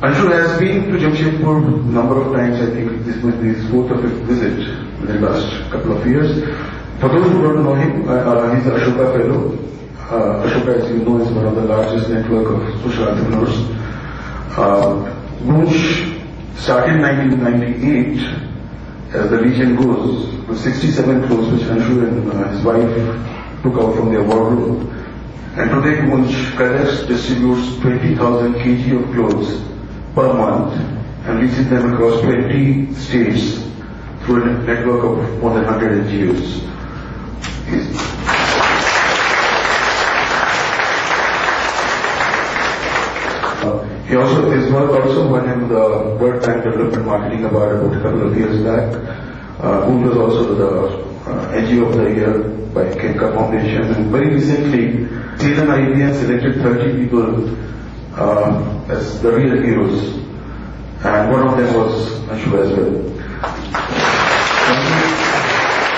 Anshu has been to Jamshedpur a number of times. I think this was his fourth or fifth visit in the last couple of years. For those who don't know him, he's an Ashoka fellow. Ashoka, as you know, is one of the largest network of social entrepreneurs. GOONJ started in 1998 as the region goes with 67 clothes which Anshu and his wife took out from their wardrobe. And today GOONJ collects, distributes 20,000 kg of clothes per month and reaches them across 20 states through a network of more than 100 NGOs. His work also won him the World Bank Development Marketing Award about a couple of years back. GOONJ was also the NGO of the Year by Kenka Foundation, and very recently, Salem IBM selected 30 people as the real heroes, and one of them was Anshu as well.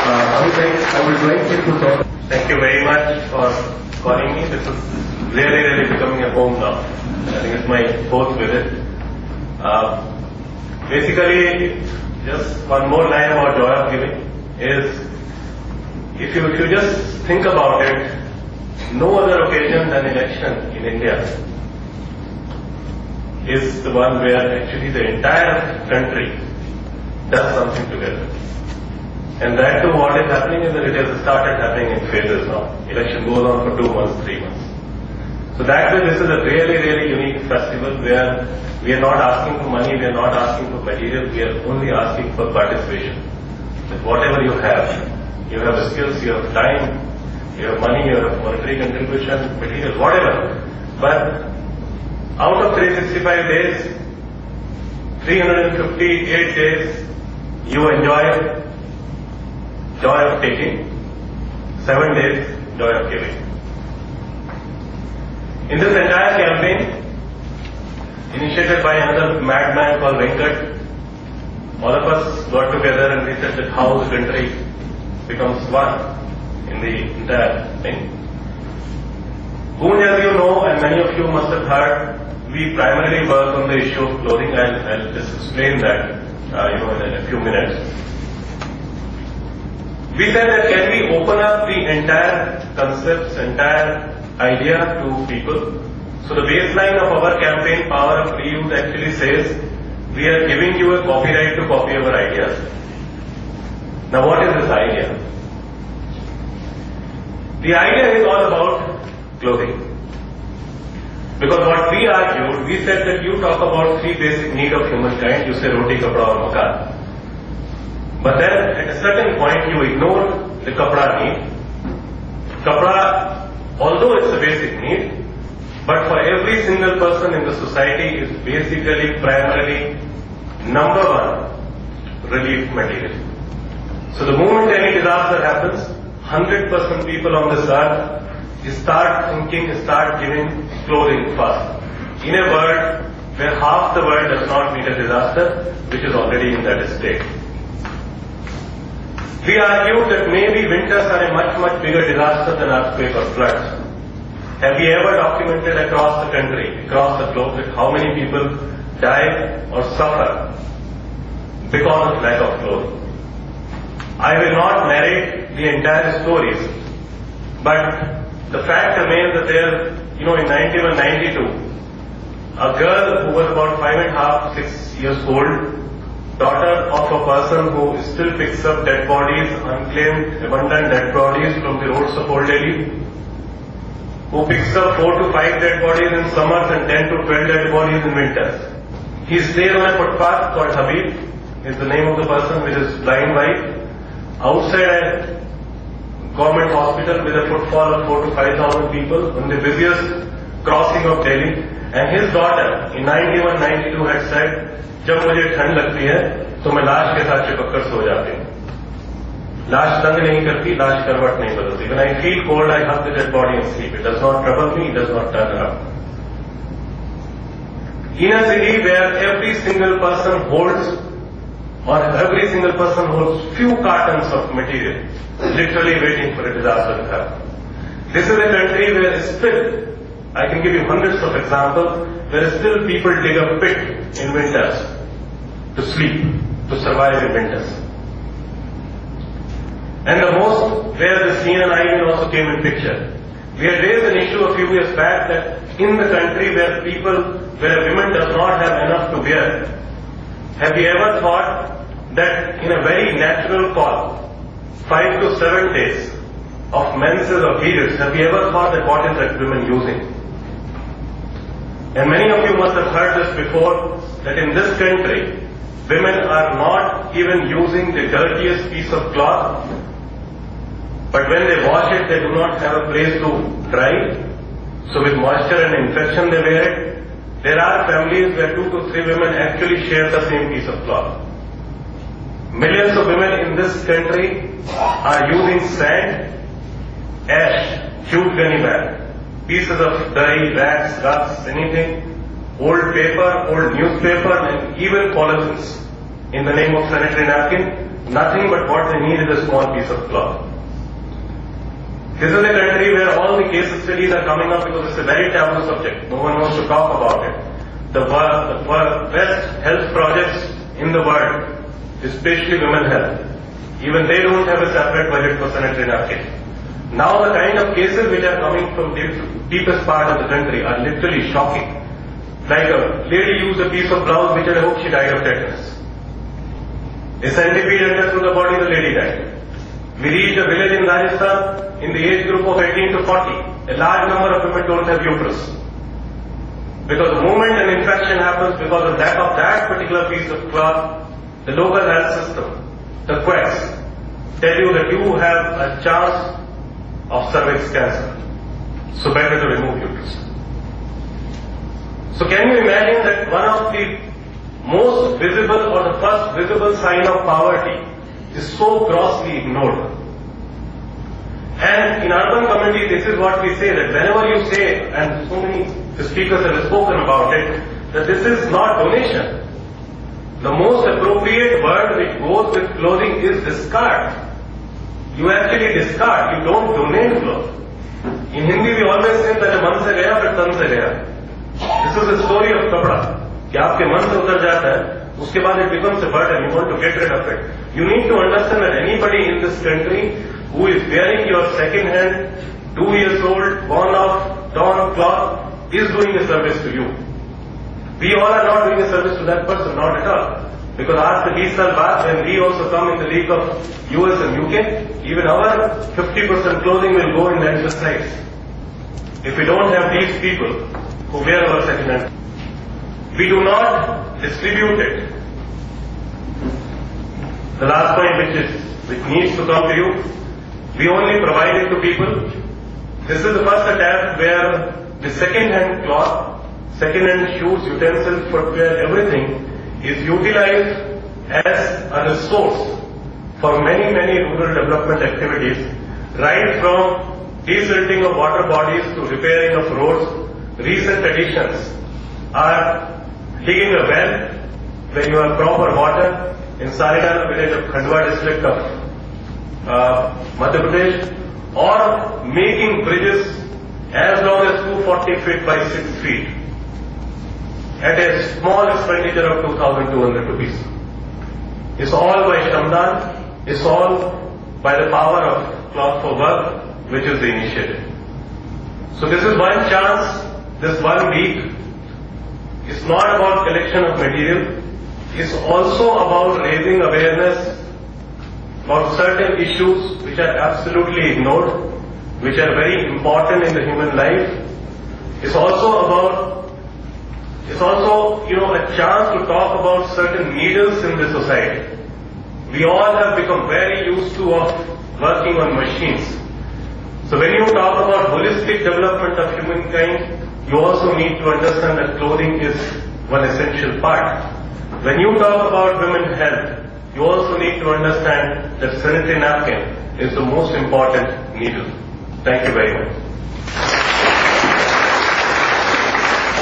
I would like you to talk. Thank you very much for calling me. This is really becoming a home now. I think it's my fourth visit. Basically, just one more line about joy of giving is, if you just think about it, no other occasion than election in India is the one where actually the entire country does something together. And that too, what is happening is that it has started happening in phases now. Election goes on for 2 months, 3 months. So that way, this is a really unique festival where we are not asking for money, we are not asking for material, we are only asking for participation. That whatever you have the skills, you have time, you have money, you have monetary contribution, material, whatever. But out of 365 days, 358 days, you enjoy joy of taking, 7 days, joy of giving. In this entire campaign, initiated by another madman called Venkat, all of us got together and we said that how the country becomes one in the entire thing. GOONJ, as you know, and many of you must have heard, we primarily work on the issue of clothing. I'll just explain that in a few minutes. We said that can we open up the entire concepts, entire idea to people. So the baseline of our campaign, Power of Reuse, actually says we are giving you a copyright to copy our ideas. Now what is this idea? The idea is all about clothing. Because what we argued, we said that you talk about 3 basic needs of humankind, you say roti, kapda or makan. But then at a certain point you ignore the kapda need. Kapda, although it's a basic need, but for every single person in the society is basically primarily number 1 relief material. So the moment any disaster happens, 100% people on this earth start thinking, start giving clothing first. In a world where half the world does not meet a disaster, which is already in that state. We argued that maybe winters are a much bigger disaster than earthquake or floods. Have we ever documented across the country, across the globe, that how many people die or suffer because of lack of clothing? I will not narrate the entire stories, but the fact remains that there, in 91, 92, a girl who was about 5.5, 6 years old, daughter of a person who still picks up dead bodies, unclaimed, abandoned dead bodies from the roads of Old Delhi, who picks up 4 to 5 dead bodies in summers and 10 to 12 dead bodies in winters. He stays on a footpath called Habib, is the name of the person with his blind wife, outside a government hospital with a footfall of 4 to 5,000 people on the busiest crossing of Delhi. And his daughter in 91, 92 had said, जब मुझे ठंड लगती है तो मैं लाश के साथ चिपक कर सो जाती हूँ। लाश तंग नहीं करती, लाश करवट नहीं बदलती। When I feel cold, I hug the dead body and sleep. It does not trouble me, it does not turn around. In a city where every single person holds few cartons of material, literally waiting for a disaster to happen. This is a country where still I can give you hundreds of examples where still people dig a pit in winters to sleep, to survive in winters. And the most where the CNI also came in picture. We had raised an issue a few years back that in the country where a woman does not have enough to wear, have you ever thought that in a very natural call, 5 to 7 days of menses or periods, have you ever thought that what is that women using? And many of you must have heard this before, that in this country, women are not even using the dirtiest piece of cloth, but when they wash it, they do not have a place to dry. So with moisture and infection they wear it. There are families where 2 to 3 women actually share the same piece of cloth. Millions of women in this country are using sand, ash, chewed gunny bag, pieces of dye, rags, rugs, anything, old paper, old newspaper, and even polythenes in the name of sanitary napkin. Nothing but what they need is a small piece of cloth. This is a country where all the case studies are coming up because it's a very taboo subject. No one wants to talk about it. The best health projects in the world, especially women health, even they don't have a separate budget for sanitary napkin. Now the kind of cases which are coming from the deepest part of the country are literally shocking. Like a lady used a piece of blouse which I hope she died of tetanus. A centipede entered through the body, the lady died. We reached a village in Rajasthan in the age group of 18 to 40. A large number of women don't have uterus. Because the moment an infection happens because of lack of that particular piece of cloth, the local health system, the quacks, tell you that you have a chance of cervix cancer. So better to remove uterus. So can you imagine that one of the most visible or the first visible sign of poverty is so grossly ignored? And in urban communities, this is what we say, that whenever you say, and so many speakers have spoken about it, that this is not donation. The most appropriate word which goes with clothing is discard. You actually discard, you don't donate clothes. In Hindi we always say that man se gaya, but tan se gaya. This is the story of kapda. कि आपके मन से उतर जाता है, उसके बाद it becomes a burden, you want to get rid of it. You need to understand that anybody in this country who is wearing your second hand, 2 years old, worn off, torn cloth, is doing a service to you. We all are not doing a service to that person, not at all. Because after 20 saal baad, when we also come in the league of US and UK, even our 50% clothing will go in the exercise. If we don't have these people who wear our second hand, we do not distribute it. The last point which needs to come to you, we only provide it to people. This is the first attempt where the second-hand cloth, second-hand shoes, utensils, footwear, everything is utilized as a resource for many, many rural development activities, right from desilting of water bodies to repairing of roads. Recent additions are digging a well where you have proper water in Saridana village of Khandwa district of Madhya Pradesh, or making bridges as long as 240 feet by 6 feet at a small expenditure of 2,200 rupees. It's all by Shramdan, it's all by the power of Cloth for Work, which is the initiative. So this is one chance, this 1 week. It's not about collection of material, it's also about raising awareness about certain issues which are absolutely ignored, which are very important in the human life. It's also a chance to talk about certain needles in the society. We all have become very used to working on machines. So when you talk about holistic development of humankind, you also need to understand that clothing is one essential part. When you talk about women's health, you also need to understand that sanitary napkin is the most important needle. Thank you very much.